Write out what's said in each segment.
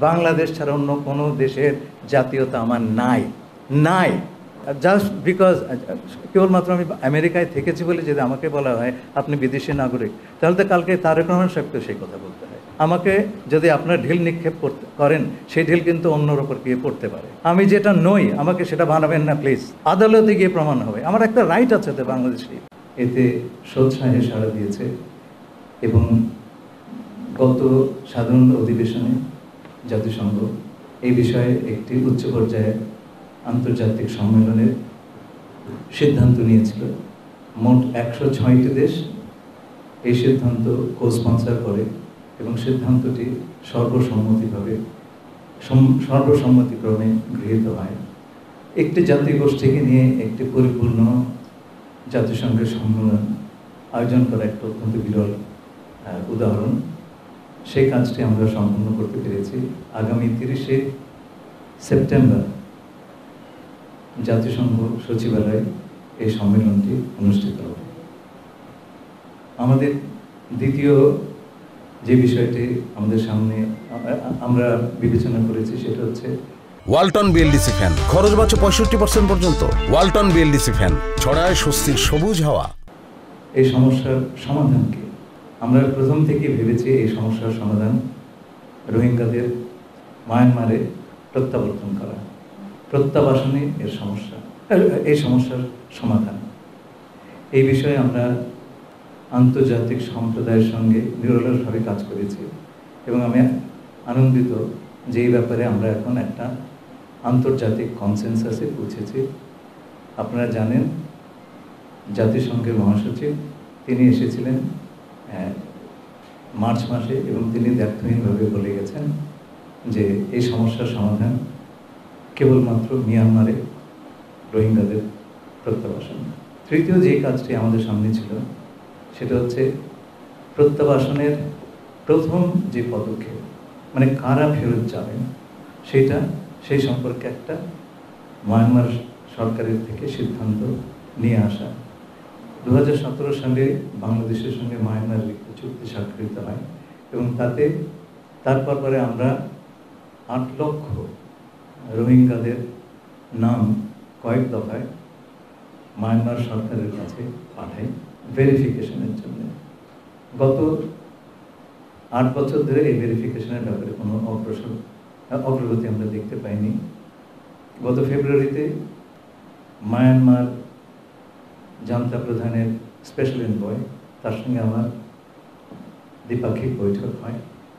বাংলাদেশ ছাড়া অন্য কোনো দেশের জাতীয়তা আমার নাই নাই। জাস্ট বিকজ কেবলমাত্র আমি আমেরিকায় থেকেছি বলে যদি আমাকে বলা হয় আপনি বিদেশি নাগরিক, তাহলে তো কালকে তারেক রহমান সাহেবকে সেই কথা বলতে হয়। আমাকে যদি আপনার ঢিল নিক্ষেপ করেন, সেই ঢিল কিন্তু অন্যর ওপর গিয়ে পড়তে পারে। আমি যেটা নই আমাকে সেটা বানাবেন না প্লিজ, আদালতে গিয়ে প্রমাণ হবে। আমার একটা রাইট আছে তো বাংলাদেশে। এতে সোৎসাহে সাড়া দিয়েছে এবং গত সাধারণ অধিবেশনে জাতিসংঘ এই বিষয়ে একটি উচ্চ পর্যায়ে আন্তর্জাতিক সম্মেলনের সিদ্ধান্ত নিয়েছিল। মোট 106টি দেশ এই সিদ্ধান্ত কো-স্পন্সর করে এবং সিদ্ধান্তটি সর্বসম্মতিক্রমে গৃহীত হয়। একটি জাতিগোষ্ঠীকে নিয়ে একটি পরিপূর্ণ জাতিসংঘের সম্মেলন আয়োজন করা একটা অত্যন্ত বিরল উদাহরণ। সেই কাজটি আমরা সম্পন্ন করতে পেরেছি। আগামী 30শে সেপ্টেম্বর জাতিসংঘ সচিবালয়ে এই সম্মেলনটি অনুষ্ঠিত হবে। আমাদের দ্বিতীয় যে বিষয়টি আমাদের সামনে আমরা বিবেচনা করেছি সেটা হচ্ছে ওয়ালটন বিএলডিসি ফ্যান। খরচ বাঁচে 65% পর্যন্ত। ওয়ালটন বিএলডিসি ফ্যান ছড়ায় স্বস্তির সবুজ হাওয়া। এই সমস্যার সমাধান কি? আমরা প্রথম থেকে ভেবেছি এই সমস্যার সমাধান রোহিঙ্গাদের মায়ানমারে প্রত্যাবর্তন করা, প্রত্যাবাসনই এই সমস্যার সমাধান। এই বিষয়ে আমরা আন্তর্জাতিক সম্প্রদায়ের সঙ্গে নিরলসভাবে কাজ করেছি এবং আমি আনন্দিত যে এই ব্যাপারে আমরা এখন একটা আন্তর্জাতিক কনসেনসাসে পৌঁছেছি। আপনারা জানেন জাতিসংঘের মহাসচিব তিনি এসেছিলেন মার্চ মাসে এবং তিনি দ্ব্যর্থহীনভাবে বলে গেছেন যে এই সমস্যার সমাধান কেবলমাত্র মিয়ানমারে রোহিঙ্গাদের প্রত্যাবাসন। তৃতীয় যে কাজটি আমাদের সামনে ছিল সেটা হচ্ছে প্রত্যাবাসনের প্রথম যে পদক্ষেপ, মানে কারা ফেরত যাবেন সেই সম্পর্কে একটা মায়ানমার সরকারের থেকে সিদ্ধান্ত নিয়ে আসা। 2017 সালে বাংলাদেশের সঙ্গে মায়ানমারের একটি চুক্তি স্বাক্ষরিত হয় এবং তারপর আমরা 8 লক্ষ রোহিঙ্গাদের নাম কয়েক দফায় মায়ানমার সরকারের কাছে পাঠাই ভেরিফিকেশনের জন্য। গত 8 বছর ধরে এই ভেরিফিকেশনের ব্যাপারে কোনো অগ্রগতি আমরা দেখতে পাইনি। গত ফেব্রুয়ারিতে মায়ানমার জান্তা প্রধানের স্পেশাল এনভয় তার সঙ্গে আমার দ্বিপাক্ষিক বৈঠক হয়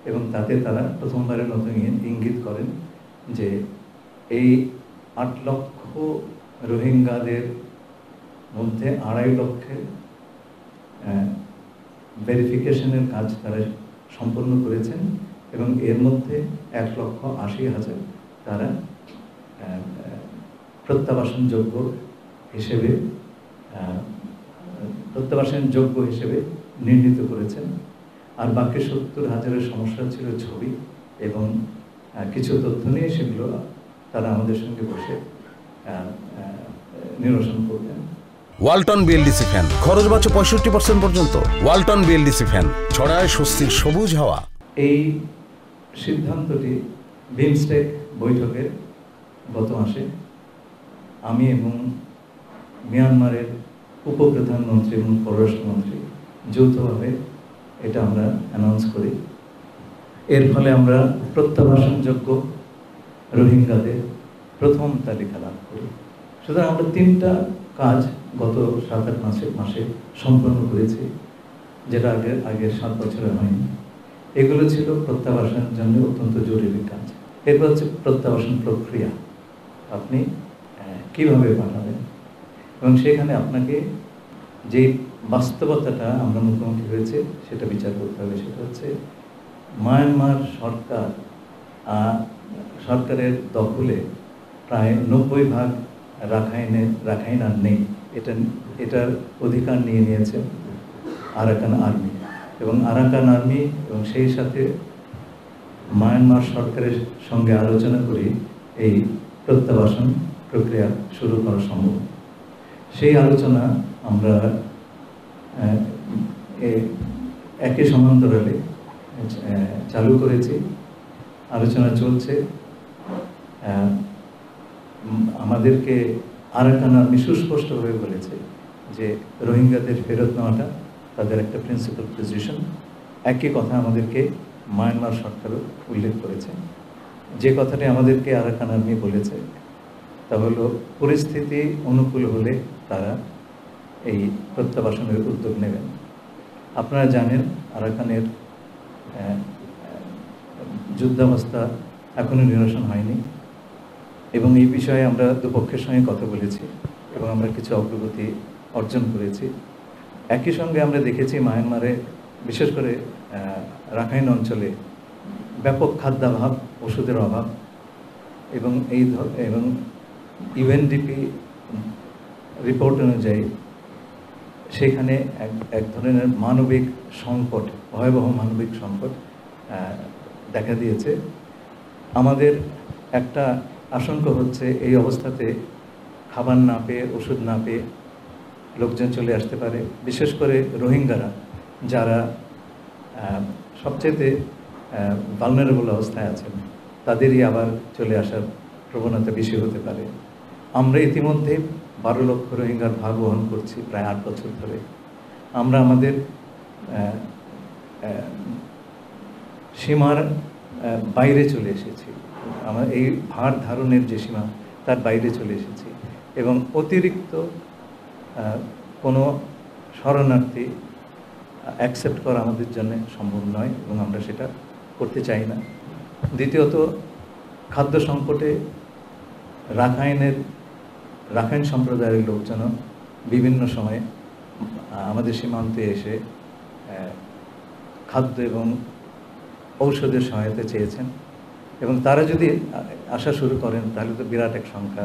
এবং তাতে তারা প্রথমবারের মতো ইঙ্গিত করেন যে এই 8 লক্ষ রোহিঙ্গাদের মধ্যে 2.5 লক্ষের ভেরিফিকেশনের কাজ তারা সম্পন্ন করেছেন এবং এর মধ্যে 1,80,000 তারা প্রত্যাবাসনযোগ্য হিসেবে নির্ণীত করেছেন। আর বাকি 70,000-এর সমস্যা ছিল ছবি এবং কিছু তথ্য নিয়ে সেগুলো তারা আমাদের সঙ্গে বসে নিরসন করবেন। Walton BLDC fan. খরচ বাঁচে 65% পর্যন্ত। ওয়ালটন বিএলডিসি ফ্যান ছড়ায় স্বস্তির সবুজ হাওয়া। এই সিদ্ধান্তটি বিমস্টেক বৈঠকের গত মাসে আমি এবং মিয়ানমারের উপপ্রধানমন্ত্রী এবং পররাষ্ট্রমন্ত্রী যৌথভাবে এটা আমরা অ্যানাউন্স করি। এর ফলে আমরা প্রত্যাবাসনযোগ্য রোহিঙ্গাদের প্রথম তালিকা লাভ করি। সুতরাং আমরা 3টা কাজ গত 7-8 মাসে সম্পন্ন করেছি, যেটা আগের 7 বছরে হয়নি। এগুলো ছিল প্রত্যাবাসনের জন্য অত্যন্ত জরুরি কাজ। এরপর হচ্ছে প্রত্যাবাসন প্রক্রিয়া, আপনি কিভাবে পাঠাবেন এবং সেখানে আপনাকে যে বাস্তবতাটা আমরা মুখোমুখি হয়েছে সেটা বিচার করতে হবে। সেটা হচ্ছে মায়ানমার সরকারের দখলে প্রায় 90% রাখাইন আর নেই। এটার অধিকার নিয়ে নিয়েছে আরাকান আর্মি এবং আরাকান আর্মি এবং সেই সাথে মায়ানমার সরকারের সঙ্গে আলোচনা করে এই প্রত্যাবাসন প্রক্রিয়া শুরু করা সম্ভব। সেই আলোচনা আমরা একই সমান্তরালে চালু করেছি আলোচনা চলছে। আমাদেরকে আরাকান আর্মি সুস্পষ্টভাবে বলেছে যে রোহিঙ্গাদের ফেরত নেওয়াটা তাদের একটা প্রিন্সিপাল পজিশন। একই কথা আমাদেরকে মায়ানমার সরকারও উল্লেখ করেছে। যে কথাটি আমাদেরকে আরাকান আর্মি বলেছে তা হলো পরিস্থিতি অনুকূল হলে তারা এই প্রত্যাবাসনের উদ্যোগ নেবেন। আপনারা জানেন আরাকানের যুদ্ধাবস্থা এখনও নিরসন হয়নি এবং এই বিষয়ে আমরা দুপক্ষের সঙ্গে কথা বলেছি এবং আমরা কিছু অগ্রগতি অর্জন করেছি। একই সঙ্গে আমরা দেখেছি মায়ানমারে বিশেষ করে রাখাইন অঞ্চলে ব্যাপক খাদ্যাভাব, ওষুধের অভাব এবং এবং ইউএনডিপি রিপোর্ট অনুযায়ী সেখানে এক ধরনের মানবিক সংকট, ভয়াবহ মানবিক সংকট দেখা দিয়েছে। আমাদের একটা আশঙ্কা হচ্ছে এই অবস্থাতে খাবার না পেয়ে, ওষুধ না পেয়ে লোকজন চলে আসতে পারে, বিশেষ করে রোহিঙ্গারা যারা সবচেয়ে ভালনারেবল অবস্থায় আছেন, তাদেরই আবার চলে আসার প্রবণতা বেশি হতে পারে। আমরা ইতিমধ্যে 12 লক্ষ রোহিঙ্গার ভার বহন করছি প্রায় 8 বছর ধরে। আমরা আমাদের সীমার বাইরে চলে এসেছি, আমরা এই ভার ধারণের যে সীমা তার বাইরে চলে এসেছি এবং অতিরিক্ত কোনো শরণার্থী অ্যাকসেপ্ট করা আমাদের জন্য সম্ভব নয় এবং আমরা সেটা করতে চাই না। দ্বিতীয়ত, খাদ্য সংকটে রাখাইন সম্প্রদায়ের লোকজন বিভিন্ন সময়ে আমাদের সীমান্তে এসে খাদ্য এবং ঔষধের সহায়তা চেয়েছেন এবং তারা যদি আসা শুরু করেন তাহলে তো বিরাট এক সংখ্যা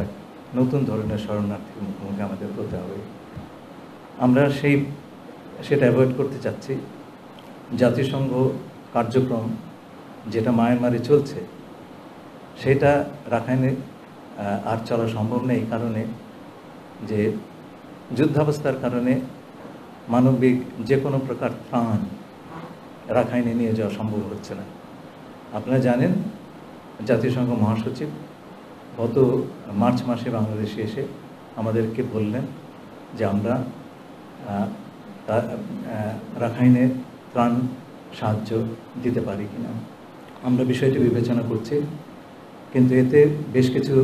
নতুন ধরনের শরণার্থীর মুখোমুখি আমাদের হতে হবে। আমরা সেটা অ্যাভয়েড করতে চাচ্ছি। জাতিসংঘ কার্যক্রম যেটা মায়ানমারে চলছে সেটা রাখাইনে আর চলা সম্ভব নেই, এই কারণে যে যুদ্ধাবস্থার কারণে মানবিক যে কোনো প্রকার ত্রাণ রাখাইনে নিয়ে যাওয়া সম্ভব হচ্ছে না। আপনারা জানেন জাতিসংঘ মহাসচিব গত মার্চ মাসে বাংলাদেশে এসে আমাদেরকে বললেন যে আমরা রাখাইনে ত্রাণ সাহায্য দিতে পারি কিনা। আমরা বিষয়টি বিবেচনা করছি, কিন্তু এতে বেশ কিছু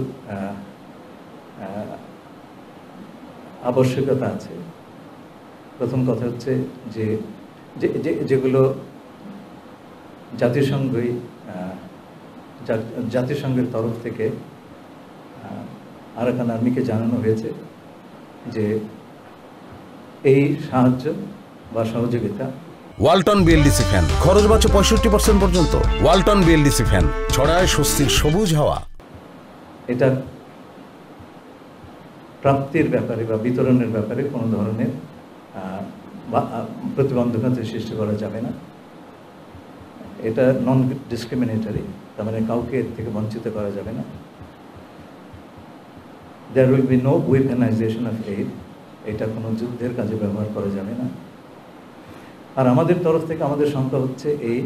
আবশ্যকতা আছে। প্রথম কথা হচ্ছে যে যেগুলো জাতিসংঘের তরফ থেকে আরাকান আর্মিকে জানানো হয়েছে যে এই সাহায্য বা সহযোগিতা। ওয়ালটন বিএলডিসি ফ্যান, খরচ বাঁচে 65% পর্যন্ত। ওয়ালটন বিএলডিসি ফ্যান ছড়ায় স্বস্তির সবুজ হাওয়া। এটা প্রাপ্তির ব্যাপারে বা বিতরণের ব্যাপারে কোনো ধরনের প্রতিবন্ধকতা সৃষ্টি করা যাবে না। এটা নন ডিসক্রিমিনেটরি, তার মানে কাউকে এর থেকে বঞ্চিত করা যাবে না। There will be no weaponisation of aid, এটা কোনো যুদ্ধের কাজে ব্যবহার করা যাবে না। আর আমাদের তরফ থেকে আমাদের সংখ্যা হচ্ছে এই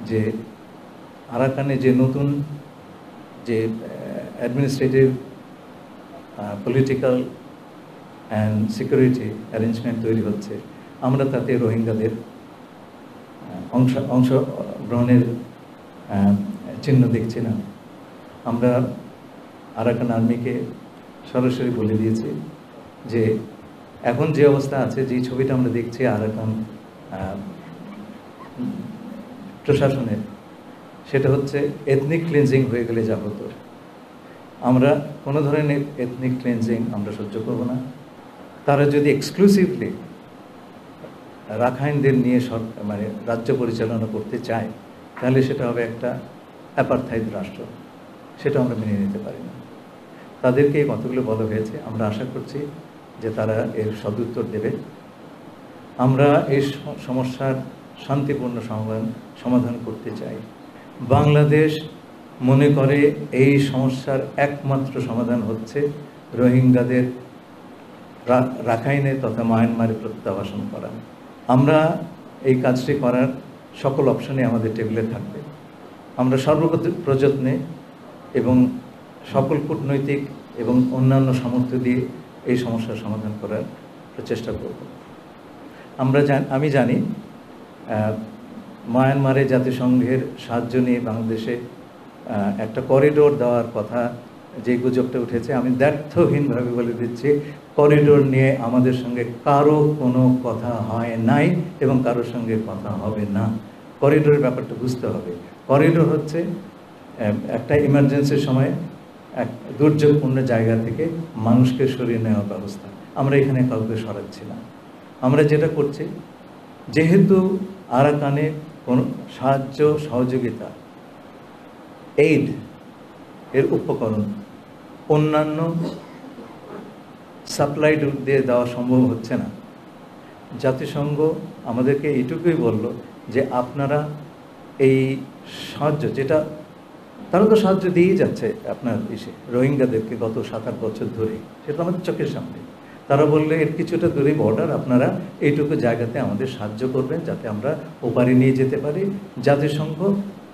যে আরাকানে যে নতুন যে administrative, political and security arrangement তৈরি হচ্ছে, আমরা তাতে রোহিঙ্গাদের অংশগ্রহণের চিহ্ন দেখছি না। আমরা আরাকান আর্মিকে সরাসরি বলে দিয়েছি যে এখন যে অবস্থা আছে, যে ছবিটা আমরা দেখছি আরাকান প্রশাসনের, সেটা হচ্ছে এথনিক ক্লিনজিং হয়ে গেলে যা হতো। আমরা কোনো ধরনের এথনিক ক্লিনজিং আমরা সহ্য করব না। তারা যদি এক্সক্লুসিভলি রাখাইনদের নিয়ে মানে রাজ্য পরিচালনা করতে চায়, তাহলে সেটা হবে একটা অ্যাপারথাইড রাষ্ট্র, সেটা আমরা মেনে নিতে পারি না। তাদেরকে এই কথাগুলো বলা হয়েছে, আমরা আশা করছি যে তারা এর সদুত্তর দেবে। আমরা এই সমস্যার শান্তিপূর্ণ সমাধান করতে চাই। বাংলাদেশ মনে করে এই সমস্যার একমাত্র সমাধান হচ্ছে রোহিঙ্গাদের রাখাইনে তথা মায়ানমারে প্রত্যাবাসন করা। আমরা এই কাজটি করার সকল অপশনে আমাদের টেবিলে থাকবে। আমরা সর্বপ্রযত্নে এবং সকল কূটনৈতিক এবং অন্যান্য সামর্থ্য দিয়ে এই সমস্যার সমাধান করার প্রচেষ্টা করব। আমি জানি মায়ানমারে জাতিসংঘের সাহায্য নিয়ে বাংলাদেশে একটা করিডোর দেওয়ার কথা যে গুজবটা উঠেছে, আমি দ্ব্যর্থহীনভাবে বলে দিচ্ছি, করিডোর নিয়ে আমাদের সঙ্গে কারো কোনো কথা হয় নাই এবং কারোর সঙ্গে কথা হবে না। করিডোরের ব্যাপারটা বুঝতে হবে। করিডোর হচ্ছে একটা ইমার্জেন্সির সময় এক দুর্যোগপূর্ণ জায়গা থেকে মানুষকে সরিয়ে নেওয়ার ব্যবস্থা। আমরা এখানে কাউকে সরাচ্ছি না। আমরা যেটা করছি, যেহেতু আরাকানে কোনো সাহায্য সহযোগিতা এইড এর উপকরণ অন্যান্য সাপ্লাই রুট দিয়ে দেওয়া সম্ভব হচ্ছে না, জাতিসংঘ আমাদেরকে এইটুকুই বলল যে আপনারা এই সাহায্য, যেটা তারা তো সাহায্য দিয়েই যাচ্ছে আপনার রোহিঙ্গাদেরকে গত 7-8 বছর ধরে, সেটা আমাদের চোখের সামনে। তারা বললে এর কিছুটা দূরে বর্ডার, আপনারা এইটুকু জায়গাতে আমাদের সাহায্য করবেন যাতে আমরা ওপারে নিয়ে যেতে পারি। জাতিসংঘ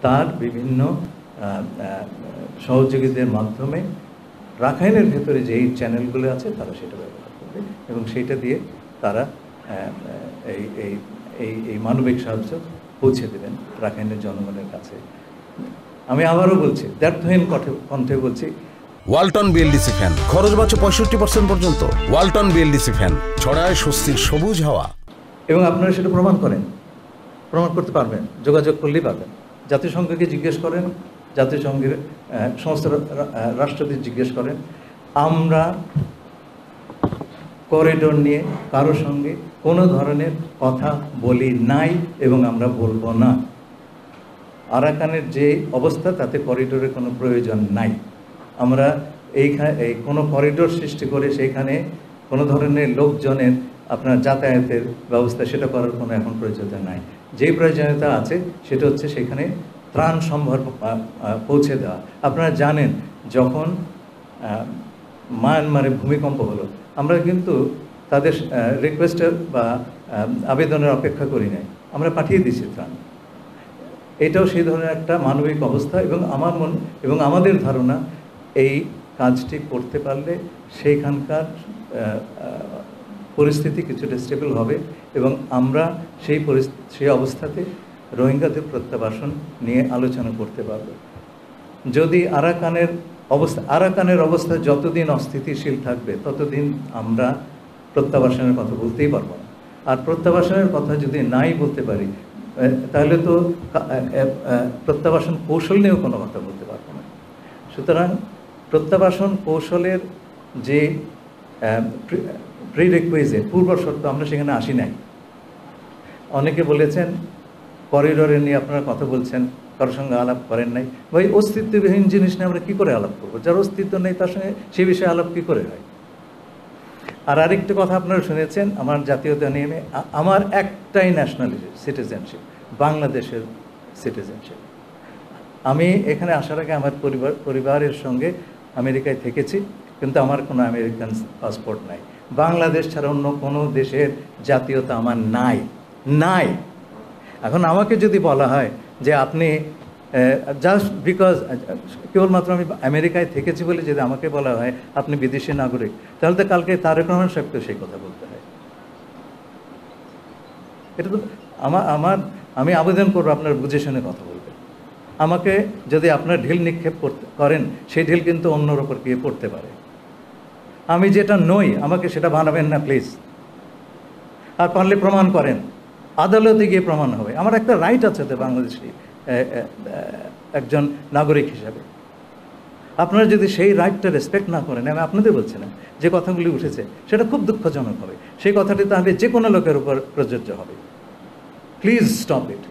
তার বিভিন্ন সহযোগীদের মাধ্যমে রাখাইনের ভেতরে যে এই চ্যানেলগুলো আছে তারা সেটা ব্যবহার করবে এবং সেইটা দিয়ে তারা এই মানবিক সাহায্য পৌঁছে দেবেন রাখাইনের জনগণের কাছে। আমি আবারও বলছি, দ্ব্যর্থহীন কণ্ঠে বলছি, ওয়ালটন বিএলডিসি ফ্যান, খরচ বাঁচে 65% পর্যন্ত। ওয়ালটন বিএলডিসি ফ্যান ছড়ায় স্বস্তির সবুজ হাওয়া। এবং আপনারা সেটা প্রমাণ করতে পারবেন, যোগাযোগ করলেই পারবেন। জাতিসংঘকে জিজ্ঞেস করেন, জাতিসংঘের সমস্ত রাষ্ট্রদের জিজ্ঞেস করেন। আমরা করিডোর নিয়ে কারোর সঙ্গে কোনো ধরনের কথা বলি নাই এবং আমরা বলবো না। আরাকানের যে অবস্থা তাতে করিডোরের কোনো প্রয়োজন নাই। আমরা এই কোনো করিডোর সৃষ্টি করে সেইখানে কোনো ধরনের লোকজনের আপনার যাতায়াতের ব্যবস্থা সেটা করার কোনো এখন প্রয়োজনীয়তা নাই। যে প্রয়োজনীয়তা আছে সেটা হচ্ছে সেখানে ত্রাণ সম্ভার পৌঁছে দেওয়া। আপনারা জানেন যখন মায়ানমারে ভূমিকম্প হলো, আমরা কিন্তু তাদের রিকোয়েস্টের বা আবেদনের অপেক্ষা করি নাই, আমরা পাঠিয়ে দিয়েছি ত্রাণ। এটাও সেই ধরনের একটা মানবিক অবস্থা এবং আমাদের ধারণা এই কাজটি করতে পারলে সেইখানকার পরিস্থিতি কিছুটা স্টেবল হবে এবং আমরা সেই অবস্থাতে রোহিঙ্গাদের প্রত্যাবাসন নিয়ে আলোচনা করতে পারব। যদি আরাকানের অবস্থা যতদিন অস্থিতিশীল থাকবে ততদিন আমরা প্রত্যাবাসনের কথা বলতেই পারবো না। আর প্রত্যাবাসনের কথা যদি নাই বলতে পারি তাহলে তো প্রত্যাবাসন কৌশল নিয়েও কোনো কথা বলতে পারবো না। সুতরাং প্রত্যাবাসন কৌশলের যে প্রিরিকুইজিট, পূর্ব শর্ত, আমরা সেখানে আসি নাই। অনেকে বলেছেন করিডোরে নিয়ে আপনারা কথা বলছেন, কারোর সঙ্গে আলাপ করেন নাই। ভাই, অস্তিত্ববিহীন জিনিস নিয়ে আমরা কী করে আলাপ করবো? যার অস্তিত্ব নেই তার সঙ্গে সে বিষয়ে আলাপ কী করে হয়? আর আরেকটা কথা আপনারা শুনেছেন আমার জাতীয়তা নিয়ে, আমার একটাই ন্যাশনালিটি, সিটিজেনশিপ, বাংলাদেশের সিটিজেনশিপ। আমি এখানে আসার আগে আমার পরিবারের সঙ্গে আমেরিকায় থেকেছি, কিন্তু আমার কোনো আমেরিকান পাসপোর্ট নাই। বাংলাদেশ ছাড়া অন্য কোনো দেশের জাতীয়তা আমার নাই। এখন আমাকে যদি বলা হয় যে আপনি জাস্ট বিকজ কেবলমাত্র আমি আমেরিকায় থেকেছি বলে যদি আমাকে বলা হয় আপনি বিদেশি নাগরিক, তাহলে তো কালকে তারেক রহমান সাহেবকেও সেই কথা বলতে হয়। এটা তো আমি আবেদন করবো আপনার বুঝে শুনে কথা বলবেন। আমাকে যদি আপনার ঢিল নিক্ষেপ করেন, সেই ঢিল কিন্তু অন্যর ওপর গিয়ে পড়তে পারে। আমি যেটা নই আমাকে সেটা বানাবেন না প্লিজ। আর পারলে প্রমাণ করেন, আদালতে গিয়ে প্রমাণ হবে। আমার একটা রাইট আছে তো বাংলাদেশি একজন নাগরিক হিসাবে। আপনারা যদি সেই রাইটটা রেসপেক্ট না করেন, আমি আপনাদের বলছি না, যে কথাগুলি উঠেছে সেটা খুব দুঃখজনক হবে। সেই কথাটি তাহলে যে কোনো লোকের উপর প্রযোজ্য হবে। Please stop it.